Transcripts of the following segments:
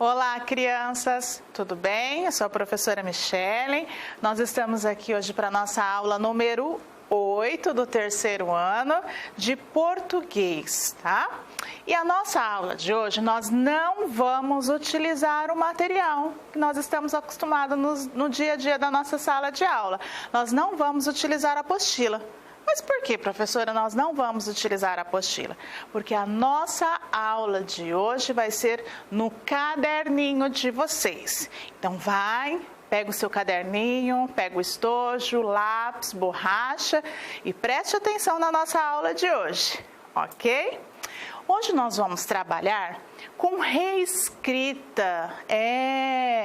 Olá, crianças! Tudo bem? Eu sou a professora Michele. Nós estamos aqui hoje para a nossa aula número 8 do terceiro ano de português, tá? E a nossa aula de hoje, nós não vamos utilizar o material que nós estamos acostumados no dia a dia da nossa sala de aula. Nós não vamos utilizar a apostila. Mas por que, professora, nós não vamos utilizar a apostila? Porque a nossa aula de hoje vai ser no caderninho de vocês. Então pega o seu caderninho, pega o estojo, lápis, borracha e preste atenção na nossa aula de hoje, ok? Hoje nós vamos trabalhar com reescrita,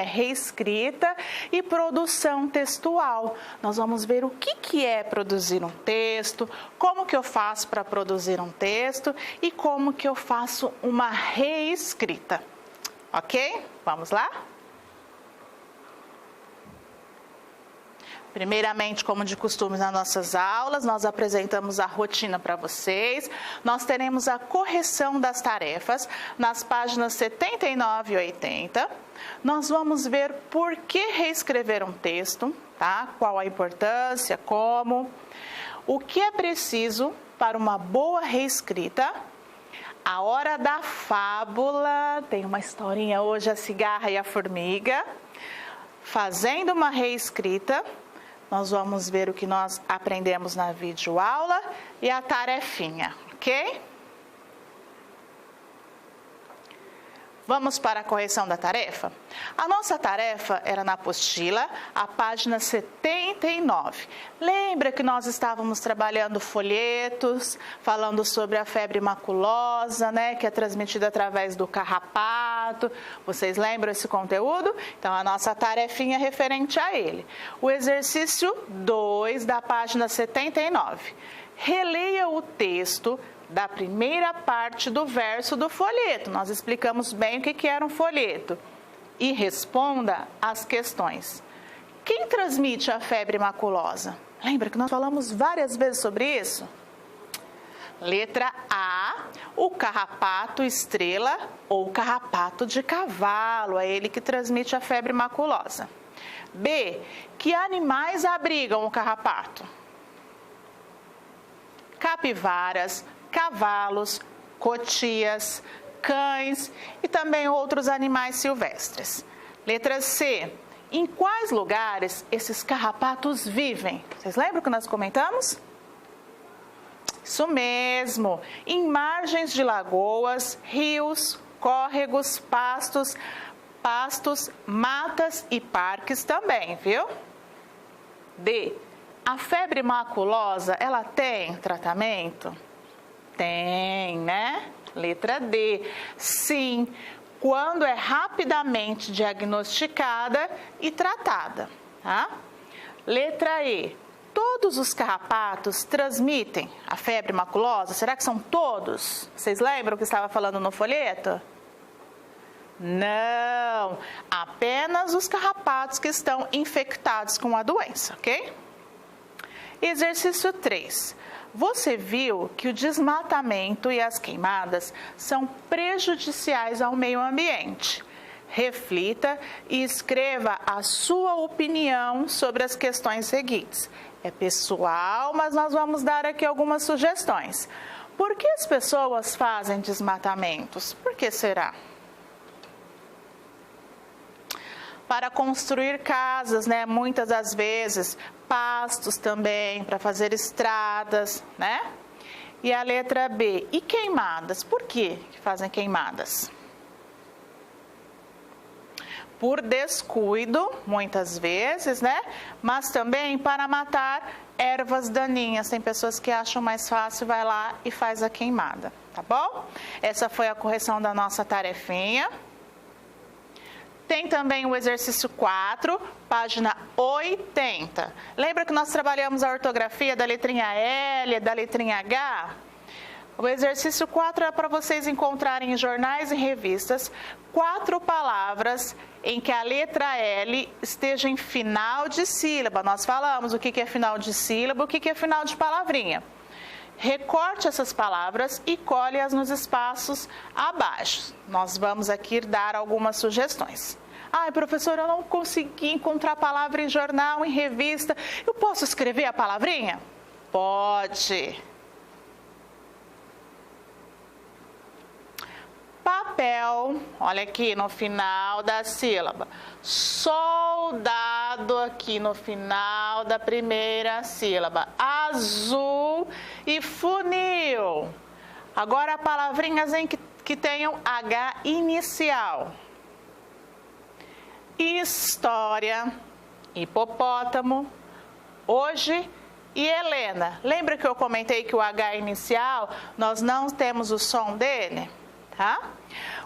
reescrita e produção textual. Nós vamos ver o que é produzir um texto, como que eu faço para produzir um texto e como que eu faço uma reescrita, ok? Vamos lá? Primeiramente, como de costume nas nossas aulas, nós apresentamos a rotina para vocês. Nós teremos a correção das tarefas nas páginas 79 e 80. Nós vamos ver por que reescrever um texto, tá? Qual a importância, como, o que é preciso para uma boa reescrita. A hora da fábula, tem uma historinha hoje, a cigarra e a formiga. Fazendo uma reescrita. Nós vamos ver o que nós aprendemos na videoaula e a tarefinha, ok? Vamos para a correção da tarefa? A nossa tarefa era na apostila, a página 79. Lembra que nós estávamos trabalhando folhetos, falando sobre a febre maculosa, né, que é transmitida através do carrapato. Vocês lembram esse conteúdo? Então, a nossa tarefinha é referente a ele. O exercício 2 da página 79. Releia o texto da primeira parte do verso do folheto. Nós explicamos bem o que era um folheto. E responda as questões. Quem transmite a febre maculosa? Lembra que nós falamos várias vezes sobre isso? Letra A, o carrapato estrela ou carrapato de cavalo. É ele que transmite a febre maculosa. B, que animais abrigam o carrapato? Capivaras, cavalos, cotias, cães e também outros animais silvestres. Letra C. Em quais lugares esses carrapatos vivem? Vocês lembram que nós comentamos? Isso mesmo. Em margens de lagoas, rios, córregos, pastos, matas e parques também, viu? D. A febre maculosa, ela tem tratamento? Tem, né? Letra D. Sim, quando é rapidamente diagnosticada e tratada, tá? Letra E. Todos os carrapatos transmitem a febre maculosa? Será que são todos? Vocês lembram que estava falando no folheto? Não, apenas os carrapatos que estão infectados com a doença, ok? Exercício 3. Você viu que o desmatamento e as queimadas são prejudiciais ao meio ambiente. Reflita e escreva a sua opinião sobre as questões seguintes. É pessoal, mas nós vamos dar aqui algumas sugestões. Por que as pessoas fazem desmatamentos? Por que será? Para construir casas, né? Muitas das vezes, pastos também, para fazer estradas, né? E a letra B, e queimadas? Por que fazem queimadas? Por descuido, muitas vezes, né? Mas também para matar ervas daninhas. Tem pessoas que acham mais fácil, vai lá e faz a queimada, tá bom? Essa foi a correção da nossa tarefinha. Tem também o exercício 4, página 80. Lembra que nós trabalhamos a ortografia da letrinha L, da letrinha H? O exercício 4 é para vocês encontrarem em jornais e revistas 4 palavras em que a letra L esteja em final de sílaba. Nós falamos o que é final de sílaba, o que é final de palavrinha. recorte essas palavras e cole-as nos espaços abaixo. Nós vamos aqui dar algumas sugestões. Ai, professora, eu não consegui encontrar a palavra em jornal, em revista. Eu posso escrever a palavrinha? Pode. Papel, olha aqui no final da sílaba. Soldado aqui no final da primeira sílaba. Azul e funil. Agora palavrinhas que tenham H inicial. História, hipopótamo, hoje e Helena. Lembra que eu comentei que o H inicial, nós não temos o som dele? Tá?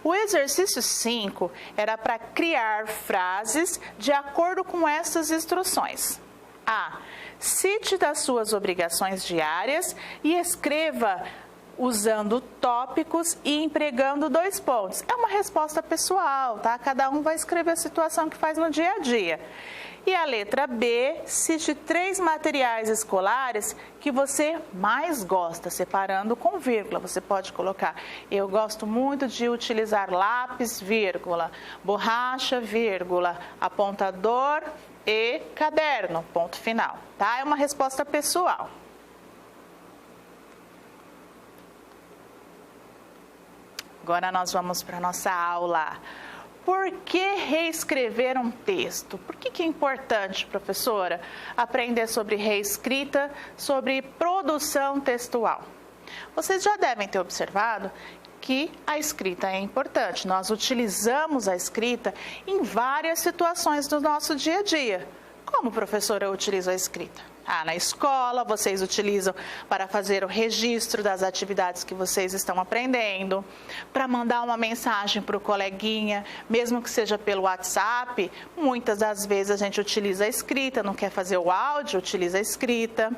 O exercício 5 era para criar frases de acordo com essas instruções. A. Cite das suas obrigações diárias e escreva usando tópicos e empregando 2 pontos. É uma resposta pessoal, tá? Cada um vai escrever a situação que faz no dia a dia. E a letra B, cite 3 materiais escolares que você mais gosta, separando com vírgula. Você pode colocar, eu gosto muito de utilizar lápis, vírgula, borracha, vírgula, apontador e caderno, ponto final, tá? É uma resposta pessoal. Agora nós vamos para a nossa aula. Por que reescrever um texto? Por que é importante, professora, aprender sobre reescrita, sobre produção textual? Vocês já devem ter observado que a escrita é importante. Nós utilizamos a escrita em várias situações do nosso dia a dia. Como, professora, eu utilizo a escrita? Na escola, vocês utilizam para fazer o registro das atividades que vocês estão aprendendo, para mandar uma mensagem para o coleguinha, mesmo que seja pelo WhatsApp, muitas das vezes a gente utiliza a escrita, não quer fazer o áudio, utiliza a escrita.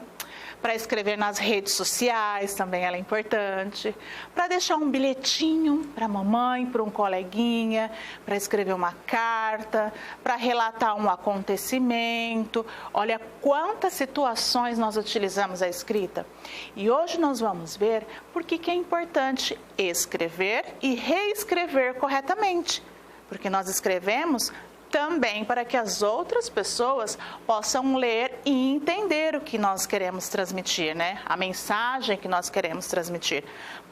Para escrever nas redes sociais, também ela é importante. Para deixar um bilhetinho para a mamãe, para um coleguinha, para escrever uma carta, para relatar um acontecimento. Olha quantas situações nós utilizamos a escrita. E hoje nós vamos ver por que é importante escrever e reescrever corretamente. Porque nós escrevemos também para que as outras pessoas possam ler e entender o que nós queremos transmitir, né? A mensagem que nós queremos transmitir.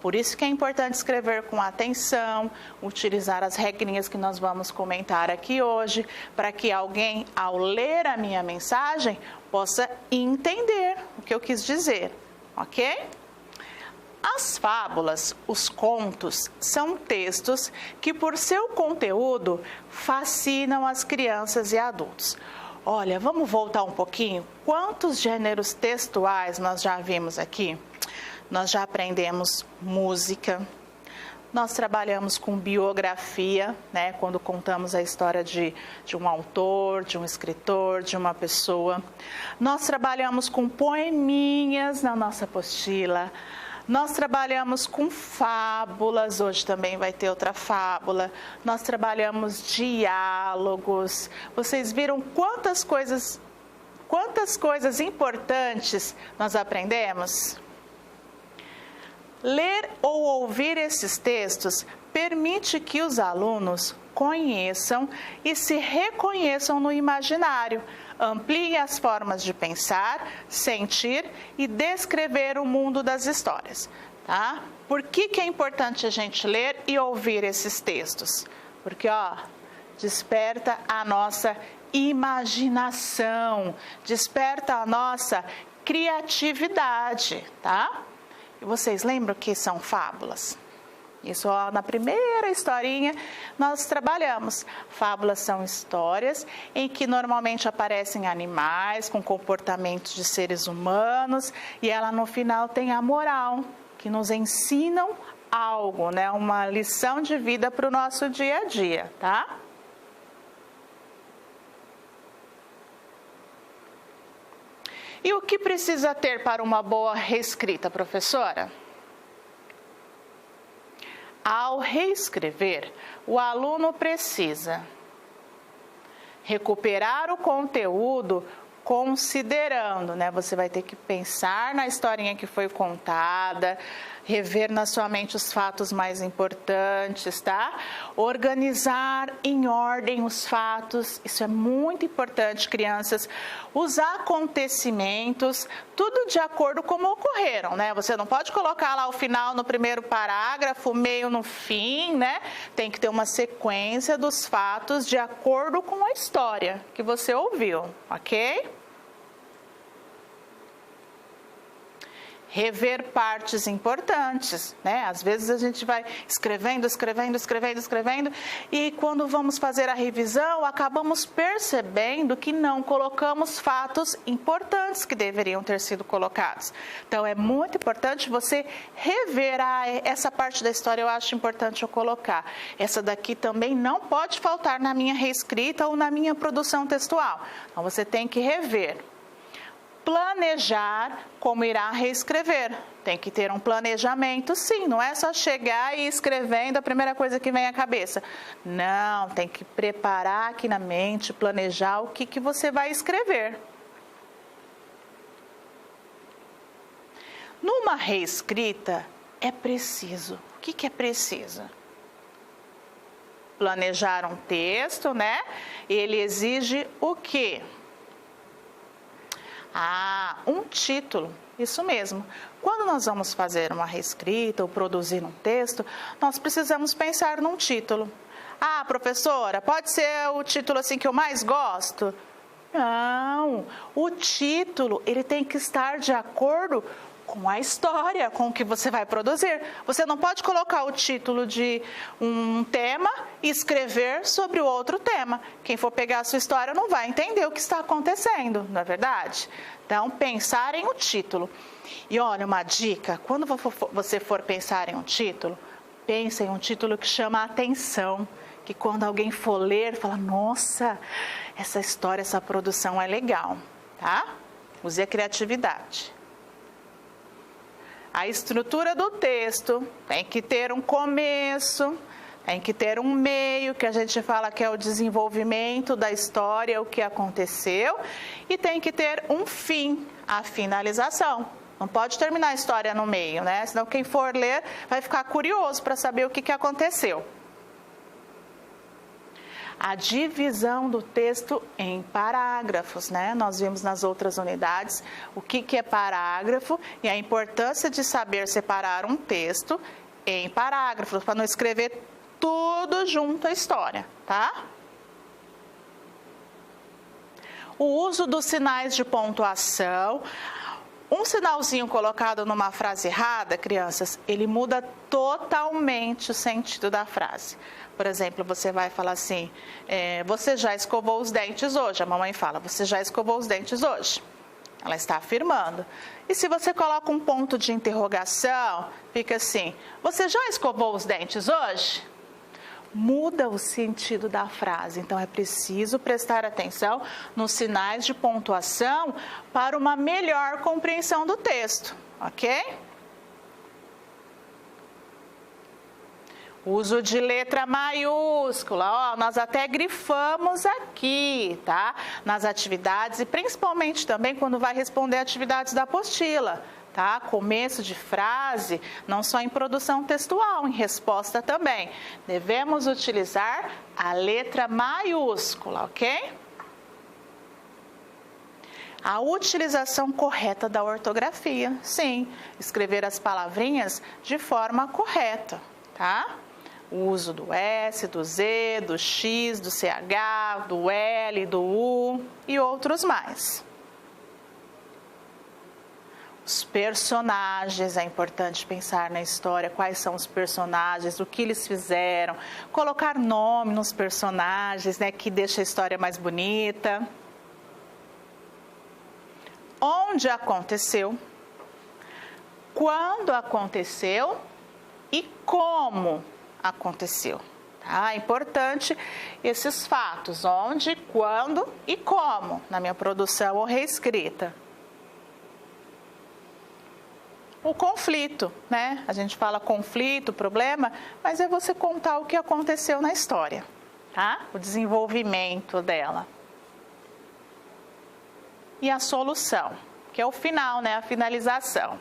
Por isso que é importante escrever com atenção, utilizar as regrinhas que nós vamos comentar aqui hoje, para que alguém, ao ler a minha mensagem, possa entender o que eu quis dizer, ok? As fábulas, os contos, são textos que, por seu conteúdo, fascinam as crianças e adultos. Olha, vamos voltar um pouquinho. Quantos gêneros textuais nós já vimos aqui? Nós já aprendemos música, nós trabalhamos com biografia, né? Quando contamos a história de um autor, de um escritor, de uma pessoa. Nós trabalhamos com poeminhas na nossa apostila. Nós trabalhamos com fábulas, hoje também vai ter outra fábula. Nós trabalhamos diálogos. Vocês viram quantas coisas importantes nós aprendemos? Ler ou ouvir esses textos permite que os alunos conheçam e se reconheçam no imaginário, ampliem as formas de pensar, sentir e descrever o mundo das histórias. Tá? Por que é importante a gente ler e ouvir esses textos? Porque, desperta a nossa imaginação, desperta a nossa criatividade, tá? E vocês lembram que são fábulas? Isso na primeira historinha nós trabalhamos. Fábulas são histórias em que normalmente aparecem animais com comportamentos de seres humanos e ela no final tem a moral, que nos ensinam algo, né? Uma lição de vida para o nosso dia a dia, tá? E o que precisa ter para uma boa reescrita, professora? Ao reescrever, o aluno precisa recuperar o conteúdo considerando, né? Você vai ter que pensar na historinha que foi contada, rever na sua mente os fatos mais importantes, tá? Organizar em ordem os fatos, isso é muito importante, crianças. Os acontecimentos, tudo de acordo com como ocorreram, né? Você não pode colocar lá o final no primeiro parágrafo, o meio no fim, né? Tem que ter uma sequência dos fatos de acordo com a história que você ouviu, ok? Rever partes importantes, né? Às vezes a gente vai escrevendo e quando vamos fazer a revisão, acabamos percebendo que não colocamos fatos importantes que deveriam ter sido colocados. Então é muito importante você rever essa parte da história, eu acho importante eu colocar. Essa daqui também não pode faltar na minha reescrita ou na minha produção textual. Então você tem que rever. Planejar como irá reescrever. Tem que ter um planejamento, sim, não é só chegar e ir escrevendo a primeira coisa que vem à cabeça. Não, tem que preparar aqui na mente, planejar o que você vai escrever. Numa reescrita, é preciso. O que é preciso? Planejar um texto, né? Ele exige o quê? Um título, isso mesmo. Quando nós vamos fazer uma reescrita ou produzir um texto, nós precisamos pensar num título. Professora, pode ser o título assim que eu mais gosto? Não, o título ele tem que estar de acordo com a história, com o que você vai produzir. Você não pode colocar o título de um tema e escrever sobre o outro tema. Quem for pegar a sua história não vai entender o que está acontecendo, não é verdade? Então, pensar em um título. E olha, uma dica, quando você for pensar em um título, pense em um título que chama a atenção, que quando alguém for ler, fala, nossa, essa história, essa produção é legal, tá? Use a criatividade. A estrutura do texto tem que ter um começo, tem que ter um meio, que a gente fala que é o desenvolvimento da história, o que aconteceu, e tem que ter um fim, a finalização. Não pode terminar a história no meio, né? Senão quem for ler vai ficar curioso para saber o que aconteceu. A divisão do texto em parágrafos, né? Nós vimos nas outras unidades o que é parágrafo e a importância de saber separar um texto em parágrafos, para não escrever tudo junto à história, tá? O uso dos sinais de pontuação. Um sinalzinho colocado numa frase errada, crianças, ele muda totalmente o sentido da frase. Por exemplo, você vai falar assim, você já escovou os dentes hoje? A mamãe fala, você já escovou os dentes hoje? Ela está afirmando. E se você coloca um ponto de interrogação, fica assim, você já escovou os dentes hoje? Muda o sentido da frase. Então, é preciso prestar atenção nos sinais de pontuação para uma melhor compreensão do texto, ok? Uso de letra maiúscula, nós até grifamos aqui, tá? Nas atividades e principalmente também quando vai responder atividades da apostila, tá? Começo de frase, não só em produção textual, em resposta também. Devemos utilizar a letra maiúscula, ok? A utilização correta da ortografia, sim, escrever as palavrinhas de forma correta, tá? O uso do S, do Z, do X, do CH, do L, do U e outros mais. Os personagens, é importante pensar na história, quais são os personagens, o que eles fizeram, colocar nome nos personagens, né, que deixa a história mais bonita. Onde aconteceu, quando aconteceu e como aconteceu. Tá? É importante esses fatos, onde, quando e como, na minha produção ou reescrita. O conflito, né? A gente fala conflito, problema, mas é você contar o que aconteceu na história, tá? O desenvolvimento dela. e a solução, que é o final, né? A finalização.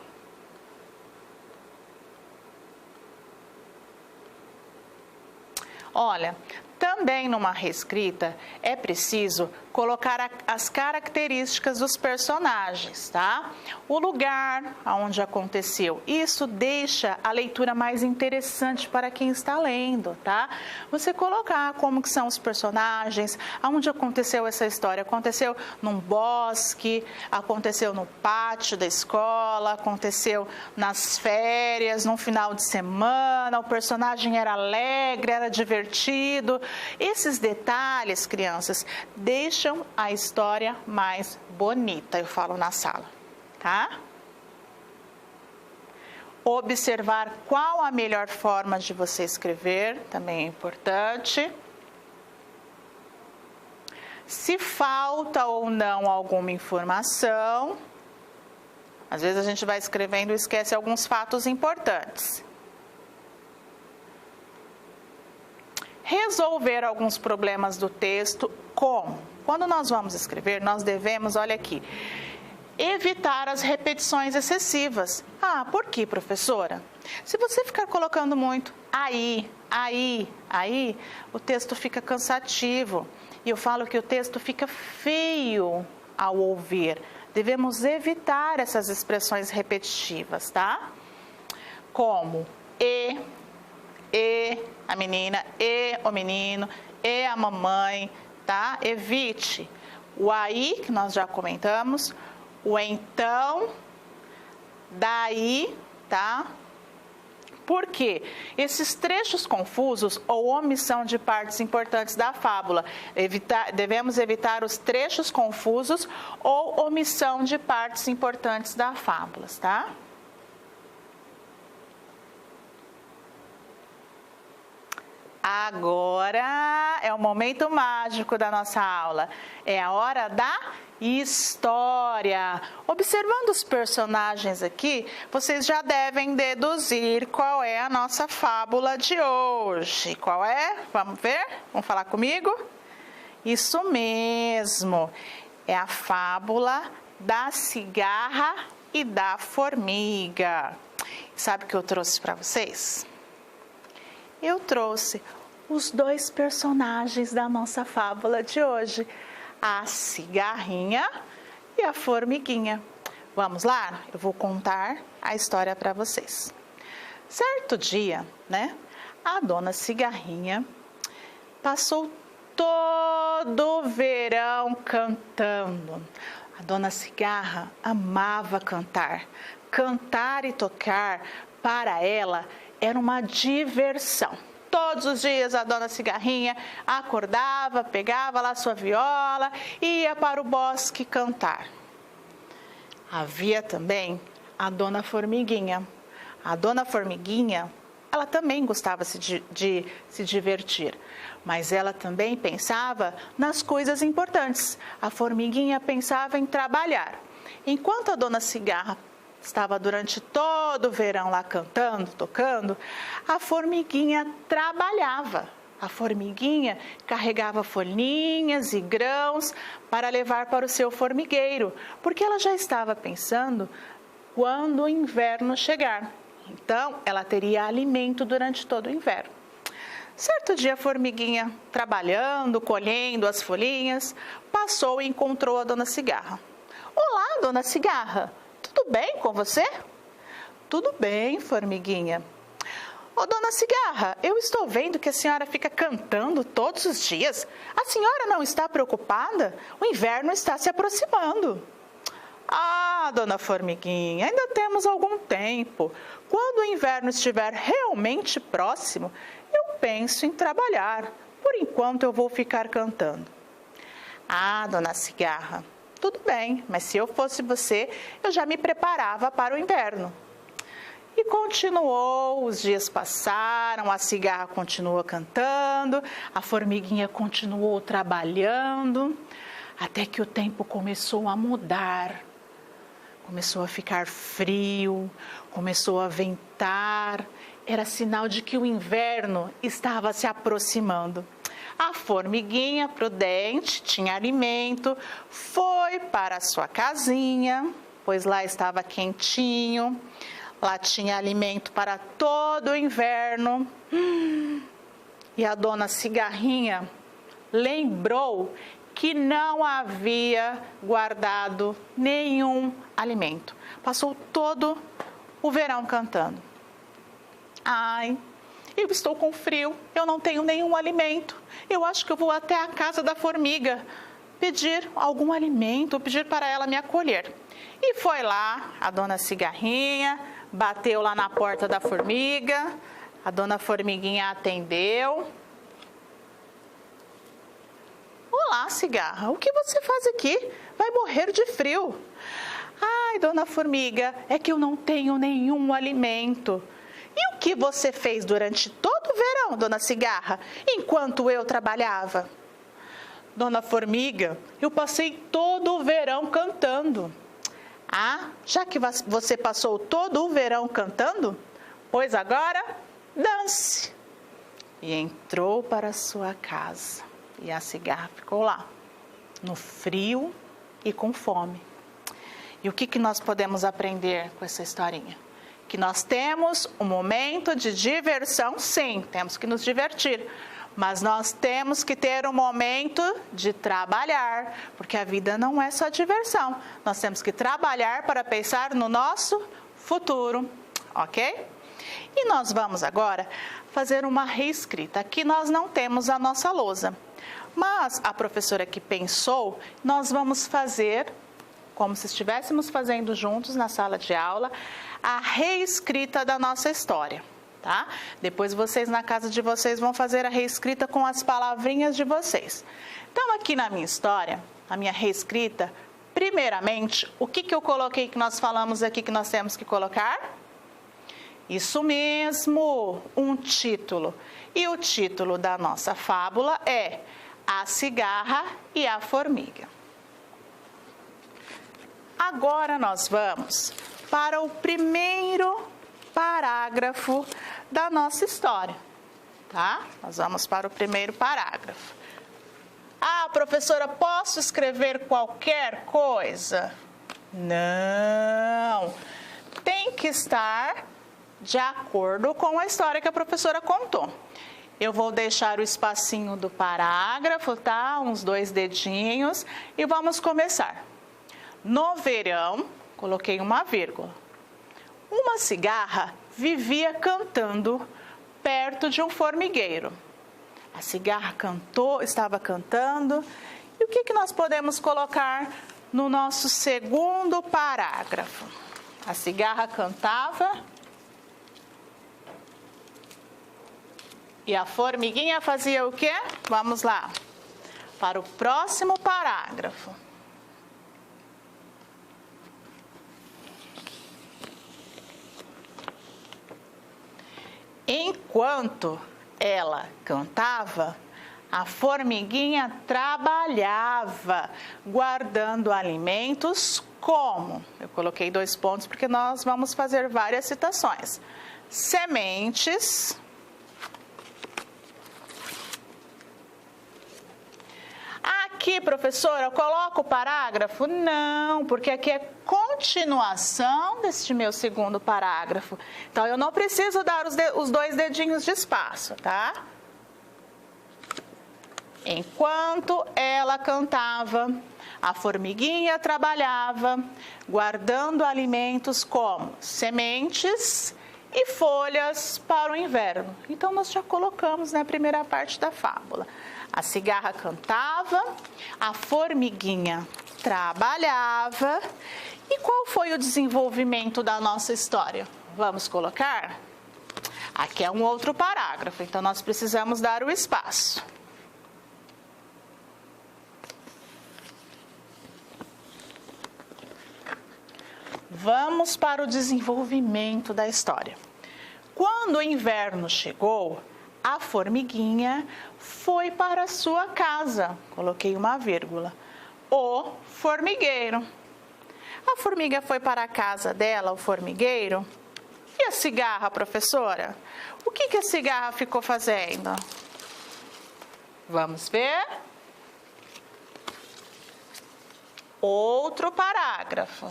Olha, também numa reescrita é preciso colocar as características dos personagens, tá? O lugar onde aconteceu. Isso deixa a leitura mais interessante para quem está lendo, tá? Você colocar como que são os personagens, aonde aconteceu essa história. Aconteceu num bosque, aconteceu no pátio da escola, aconteceu nas férias, num final de semana, o personagem era alegre, era divertido. Esses detalhes, crianças, deixam a história mais bonita, eu falo na sala, tá? Observar qual a melhor forma de você escrever, também é importante. Se falta ou não alguma informação, às vezes a gente vai escrevendo e esquece alguns fatos importantes. Resolver alguns problemas do texto, como? Quando nós vamos escrever, nós devemos, olha aqui, evitar as repetições excessivas. Ah, por quê, professora? Se você ficar colocando muito aí, o texto fica cansativo. E eu falo que o texto fica feio ao ouvir. Devemos evitar essas expressões repetitivas, tá? Como a menina, o menino, a mamãe, tá? Evite o aí, que nós já comentamos, o então, daí, tá? Por quê? Esses trechos confusos ou omissão de partes importantes da fábula. Devemos evitar os trechos confusos ou omissão de partes importantes da fábula, tá? Agora é o momento mágico da nossa aula. É a hora da história. Observando os personagens aqui, vocês já devem deduzir qual é a nossa fábula de hoje. Qual é? Vamos ver? Vamos falar comigo? Isso mesmo. É a fábula da cigarra e da formiga. Sabe o que eu trouxe para vocês? Eu trouxe os dois personagens da nossa fábula de hoje, a cigarrinha e a formiguinha. Vamos lá? Eu vou contar a história para vocês. Certo dia, né? A dona Cigarrinha passou todo o verão cantando. A dona Cigarra amava cantar. Cantar e tocar, para ela, era uma diversão. Todos os dias a dona Cigarrinha acordava, pegava lá sua viola e ia para o bosque cantar. Havia também a dona Formiguinha. A dona Formiguinha, ela também gostava de se divertir, mas ela também pensava nas coisas importantes. A formiguinha pensava em trabalhar. Enquanto a dona Cigarra estava durante todo o verão lá cantando, tocando, a formiguinha trabalhava. A formiguinha carregava folhinhas e grãos para levar para o seu formigueiro, porque ela já estava pensando quando o inverno chegar. Então, ela teria alimento durante todo o inverno. Certo dia, a formiguinha, trabalhando, colhendo as folhinhas, passou e encontrou a dona Cigarra. Olá, dona Cigarra! Tudo bem com você? Tudo bem, formiguinha. Ô, dona Cigarra, eu estou vendo que a senhora fica cantando todos os dias. A senhora não está preocupada? O inverno está se aproximando. Ah, dona Formiguinha, ainda temos algum tempo. Quando o inverno estiver realmente próximo, eu penso em trabalhar. Por enquanto eu vou ficar cantando. Ah, dona Cigarra, tudo bem, mas se eu fosse você, eu já me preparava para o inverno. E continuou, os dias passaram, a cigarra continuou cantando, a formiguinha continuou trabalhando, até que o tempo começou a mudar. Começou a ficar frio, começou a ventar, era sinal de que o inverno estava se aproximando. A formiguinha, prudente, tinha alimento, foi para a sua casinha, pois lá estava quentinho, lá tinha alimento para todo o inverno. E a dona Cigarrinha lembrou que não havia guardado nenhum alimento. Passou todo o verão cantando. Ai, eu estou com frio, eu não tenho nenhum alimento. Eu acho que eu vou até a casa da formiga pedir algum alimento, pedir para ela me acolher. E foi lá, a dona Cigarrinha bateu lá na porta da formiga, a dona Formiguinha atendeu. Olá, Cigarra, o que você faz aqui? Vai morrer de frio. Ai, dona Formiga, é que eu não tenho nenhum alimento. E o que você fez durante todo o verão, dona Cigarra, enquanto eu trabalhava? Dona Formiga, eu passei todo o verão cantando. Ah, já que você passou todo o verão cantando, pois agora dance. E entrou para sua casa. E a Cigarra ficou lá, no frio e com fome. E o que nós podemos aprender com essa historinha? Que nós temos um momento de diversão, sim, temos que nos divertir. Mas nós temos que ter um momento de trabalhar, porque a vida não é só diversão. Nós temos que trabalhar para pensar no nosso futuro, ok? E nós vamos agora fazer uma reescrita. Aqui nós não temos a nossa lousa, mas a professora que pensou, nós vamos fazer, como se estivéssemos fazendo juntos na sala de aula, a reescrita da nossa história. Tá? Depois vocês na casa de vocês vão fazer a reescrita com as palavrinhas de vocês. Então aqui na minha história, a minha reescrita, primeiramente, o que eu coloquei que nós falamos aqui que nós temos que colocar? Isso mesmo, um título. E o título da nossa fábula é A Cigarra e a Formiga. Agora nós vamos para o primeiro parágrafo da nossa história, tá? Nós vamos para o primeiro parágrafo. Ah, professora, posso escrever qualquer coisa? Não, tem que estar de acordo com a história que a professora contou. Eu vou deixar o espacinho do parágrafo, tá? Uns 2 dedinhos e vamos começar. No verão, coloquei uma vírgula. Uma cigarra vivia cantando perto de um formigueiro. A cigarra estava cantando. E o que nós podemos colocar no nosso segundo parágrafo? A cigarra cantava e a formiguinha fazia o quê? Vamos lá, para o próximo parágrafo. Enquanto ela cantava, a formiguinha trabalhava, guardando alimentos como? Eu coloquei 2 pontos porque nós vamos fazer várias citações. Sementes. Aqui, professora, eu coloco o parágrafo? Não, porque aqui é continuação deste meu segundo parágrafo. Então, eu não preciso dar os 2 dedinhos de espaço, tá? Enquanto ela cantava, a formiguinha trabalhava, guardando alimentos como sementes e folhas para o inverno. Então, nós já colocamos na primeira parte da fábula. A cigarra cantava, a formiguinha trabalhava. E qual foi o desenvolvimento da nossa história? Vamos colocar? Aqui é um outro parágrafo, então nós precisamos dar o espaço. Vamos para o desenvolvimento da história. Quando o inverno chegou, a formiguinha foi para a sua casa. Coloquei uma vírgula. O formigueiro. A formiga foi para a casa dela, o formigueiro. E a cigarra, professora? O que a cigarra ficou fazendo? Vamos ver. Outro parágrafo.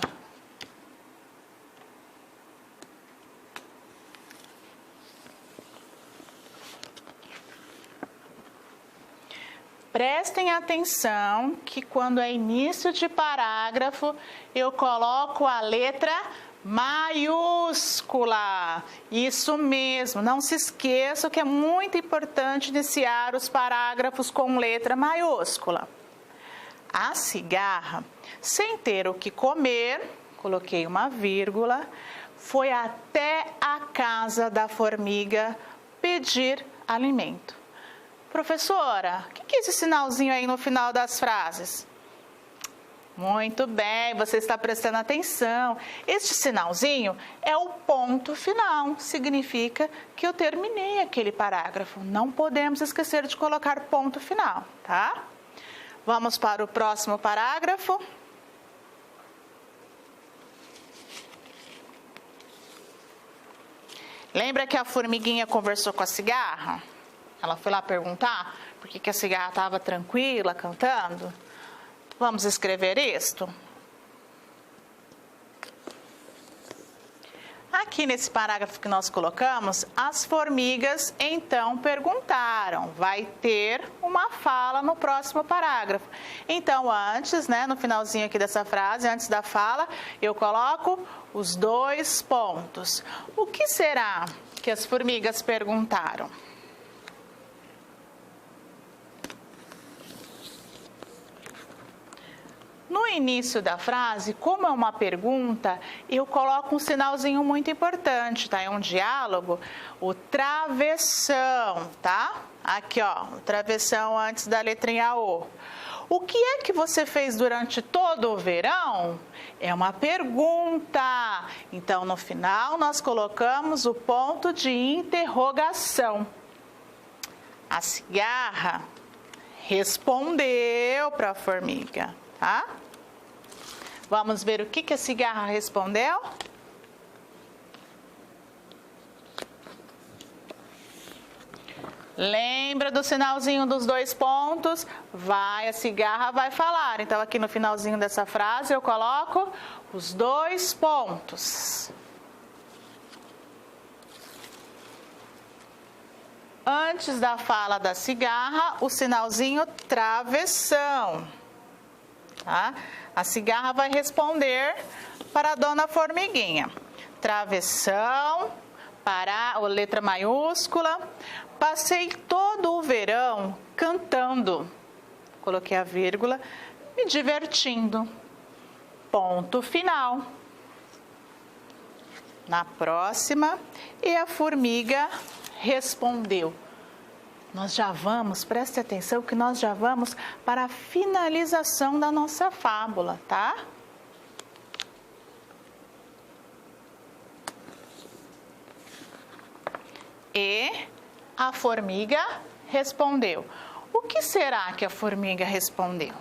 Prestem atenção que quando é início de parágrafo, eu coloco a letra maiúscula. Isso mesmo, não se esqueça que é muito importante iniciar os parágrafos com letra maiúscula. A cigarra, sem ter o que comer, coloquei uma vírgula, foi até a casa da formiga pedir alimento. Professora, o que é esse sinalzinho aí no final das frases? Muito bem, você está prestando atenção. Este sinalzinho é o ponto final, significa que eu terminei aquele parágrafo. Não podemos esquecer de colocar ponto final, tá? Vamos para o próximo parágrafo. Lembra que a formiguinha conversou com a cigarra? Ela foi lá perguntar por que a cigarra estava tranquila, cantando. Vamos escrever isto? Aqui nesse parágrafo que nós colocamos, as formigas então perguntaram. Vai ter uma fala no próximo parágrafo. Então, antes, no finalzinho aqui dessa frase, antes da fala, eu coloco os 2 pontos. O que será que as formigas perguntaram? No início da frase, como é uma pergunta, eu coloco um sinalzinho muito importante, tá? É um diálogo, o travessão, tá? Aqui, ó, o travessão antes da letrinha O. O que é que você fez durante todo o verão? É uma pergunta. Então, no final, nós colocamos o ponto de interrogação. A cigarra respondeu para a formiga. Tá? Vamos ver o que a cigarra respondeu? Lembra do sinalzinho dos 2 pontos? A cigarra vai falar. Então, aqui no finalzinho dessa frase, eu coloco os 2 pontos. Antes da fala da cigarra, o sinalzinho travessão. Tá? A cigarra vai responder para a dona formiguinha. Travessão, para a letra maiúscula. Passei todo o verão cantando. Coloquei a vírgula, me divertindo. Ponto final. Na próxima, e a formiga respondeu. Nós já vamos, preste atenção que nós já vamos para a finalização da nossa fábula, tá? E a formiga respondeu. O que será que a formiga respondeu?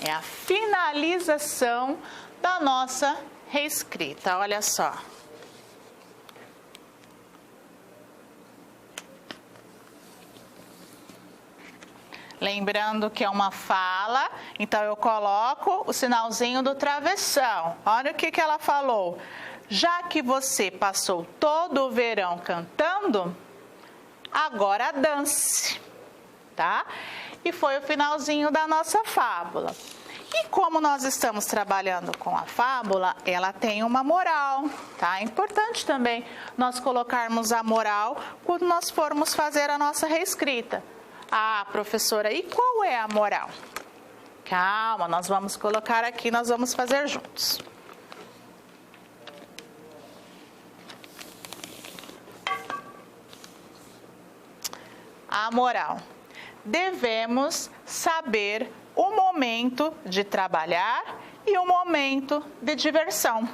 É a finalização da nossa reescrita, olha só. Lembrando que é uma fala, então eu coloco o sinalzinho do travessão. Olha o que ela falou. Já que você passou todo o verão cantando, agora dance, tá? E foi o finalzinho da nossa fábula. E como nós estamos trabalhando com a fábula, ela tem uma moral, tá? É importante também nós colocarmos a moral quando nós formos fazer a nossa reescrita. Ah, professora, e qual é a moral? Calma, nós vamos colocar aqui, nós vamos fazer juntos. A moral. Devemos saber o momento de trabalhar e o momento de diversão,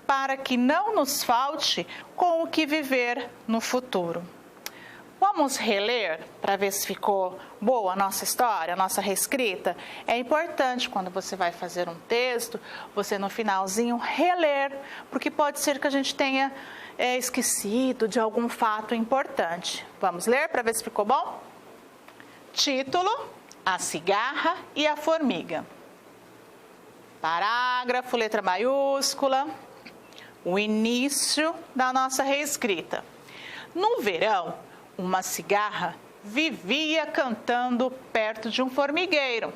para que não nos falte com o que viver no futuro. Vamos reler para ver se ficou boa a nossa história, a nossa reescrita? É importante quando você vai fazer um texto, você no finalzinho reler, porque pode ser que a gente tenha esquecido de algum fato importante. Vamos ler para ver se ficou bom? Título: A cigarra e a formiga. Parágrafo, letra maiúscula, o início da nossa reescrita. No verão, uma cigarra vivia cantando perto de um formigueiro.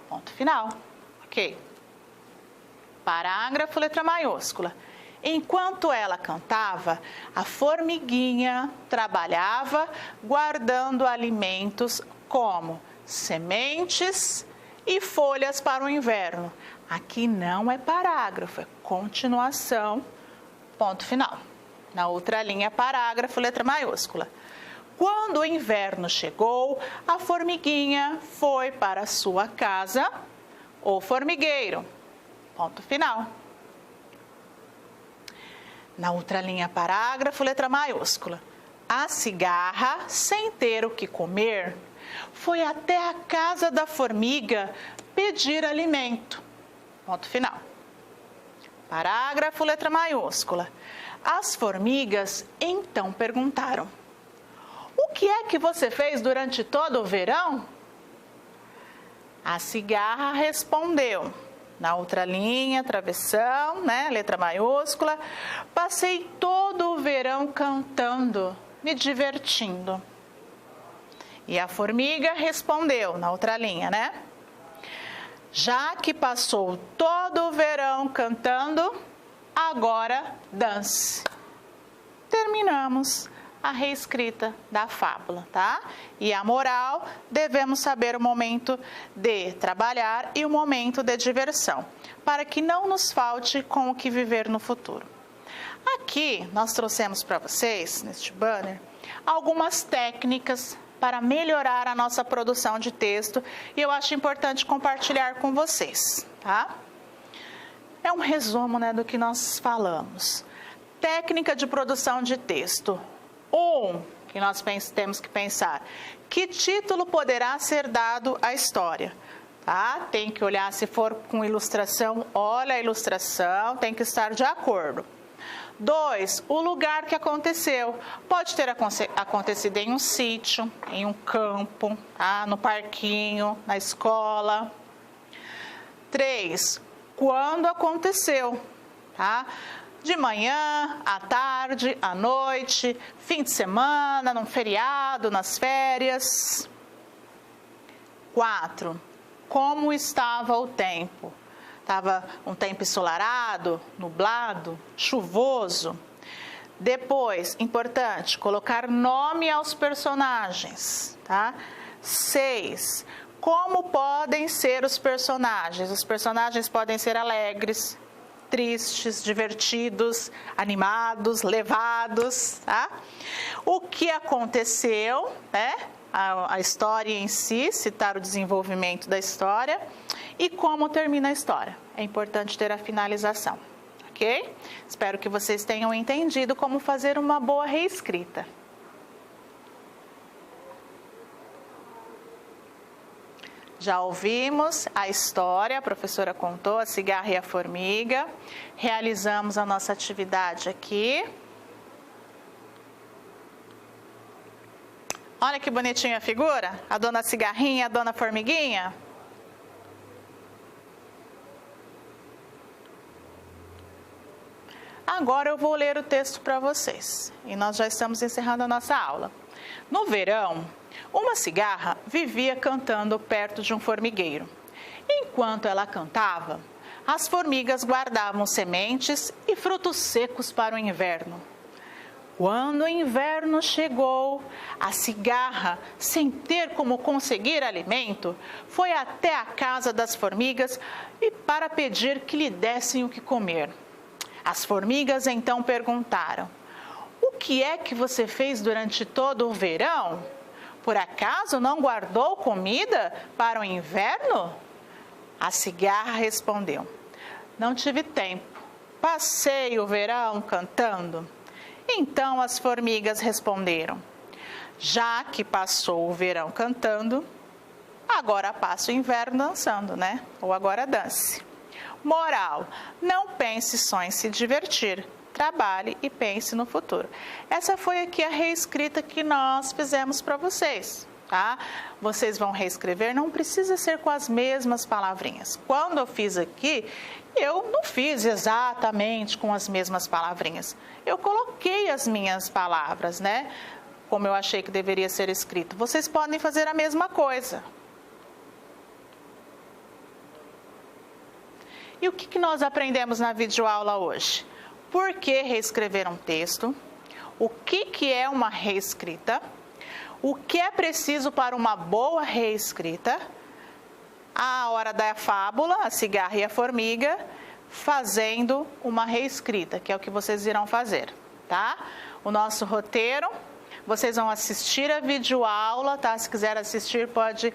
Ponto final. Ok. Parágrafo, letra maiúscula. Enquanto ela cantava, a formiguinha trabalhava guardando alimentos como sementes e folhas para o inverno. Aqui não é parágrafo, é continuação, ponto final. Na outra linha, parágrafo, letra maiúscula. Quando o inverno chegou, a formiguinha foi para sua casa, o formigueiro. Ponto final. Na outra linha, parágrafo, letra maiúscula. A cigarra, sem ter o que comer, foi até a casa da formiga pedir alimento. Ponto final. Parágrafo, letra maiúscula. As formigas então perguntaram: o que é que você fez durante todo o verão? A cigarra respondeu, na outra linha, travessão, né, letra maiúscula: passei todo o verão cantando, me divertindo. E a formiga respondeu, na outra linha, né? Já que passou todo o verão cantando, agora dance. Terminamos a reescrita da fábula, tá? E a moral: devemos saber o momento de trabalhar e o momento de diversão, para que não nos falte com o que viver no futuro. Aqui nós trouxemos para vocês, neste banner, algumas técnicas para melhorar a nossa produção de texto e eu acho importante compartilhar com vocês, tá? É um resumo, né, do que nós falamos. Técnica de produção de texto. Que nós temos que pensar: que título poderá ser dado à história? Tá? Tem que olhar, se for com ilustração, olha a ilustração, tem que estar de acordo. 2, o lugar que aconteceu. Pode ter acontecido em um sítio, em um campo, tá? No parquinho, na escola. 3, quando aconteceu, tá? De manhã, à tarde, à noite, fim de semana, num feriado, nas férias. 4, como estava o tempo? Estava um tempo ensolarado, nublado, chuvoso. Depois, importante, colocar nome aos personagens, tá? 6, como podem ser os personagens? Os personagens podem ser alegres, tristes, divertidos, animados, levados, tá? O que aconteceu, né? A história em si, citar o desenvolvimento da história e como termina a história. É importante ter a finalização, ok? Espero que vocês tenham entendido como fazer uma boa reescrita. Já ouvimos a história, a professora contou, a cigarra e a formiga. Realizamos a nossa atividade aqui. Olha que bonitinha a figura, a dona cigarrinha e a dona formiguinha. Agora eu vou ler o texto para vocês e nós já estamos encerrando a nossa aula. No verão, uma cigarra vivia cantando perto de um formigueiro. Enquanto ela cantava, as formigas guardavam sementes e frutos secos para o inverno. Quando o inverno chegou, a cigarra, sem ter como conseguir alimento, foi até a casa das formigas e para pedir que lhe dessem o que comer. As formigas então perguntaram: o que é que você fez durante todo o verão? Por acaso não guardou comida para o inverno? A cigarra respondeu: não tive tempo, passei o verão cantando. Então as formigas responderam: já que passou o verão cantando, agora passa o inverno dançando, né? Ou agora dance. Moral: não pense só em se divertir, trabalhe e pense no futuro. Essa foi aqui a reescrita que nós fizemos para vocês. Tá? Vocês vão reescrever, não precisa ser com as mesmas palavrinhas. Quando eu fiz aqui, eu não fiz exatamente com as mesmas palavrinhas. Eu coloquei as minhas palavras, né? Como eu achei que deveria ser escrito. Vocês podem fazer a mesma coisa. E o que nós aprendemos na videoaula hoje? Por que reescrever um texto? O que é uma reescrita? O que é preciso para uma boa reescrita? A hora da fábula, a cigarra e a formiga, fazendo uma reescrita, que é o que vocês irão fazer, tá? O nosso roteiro, vocês vão assistir a videoaula, tá? Se quiser assistir, pode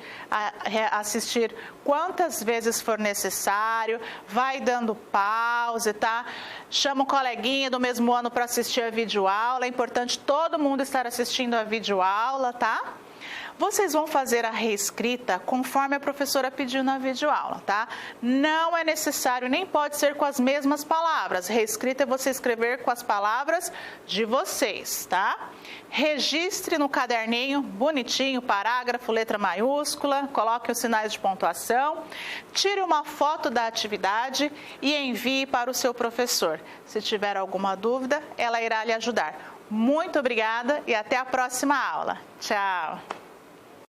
assistir quantas vezes for necessário, vai dando pause, tá? Chama um coleguinha do mesmo ano para assistir a videoaula, é importante todo mundo estar assistindo a videoaula, tá? Vocês vão fazer a reescrita conforme a professora pediu na videoaula, tá? Não é necessário, nem pode ser com as mesmas palavras. Reescrita é você escrever com as palavras de vocês, tá? Registre no caderninho, bonitinho, parágrafo, letra maiúscula, coloque os sinais de pontuação, tire uma foto da atividade e envie para o seu professor. Se tiver alguma dúvida, ela irá lhe ajudar. Muito obrigada e até a próxima aula. Tchau!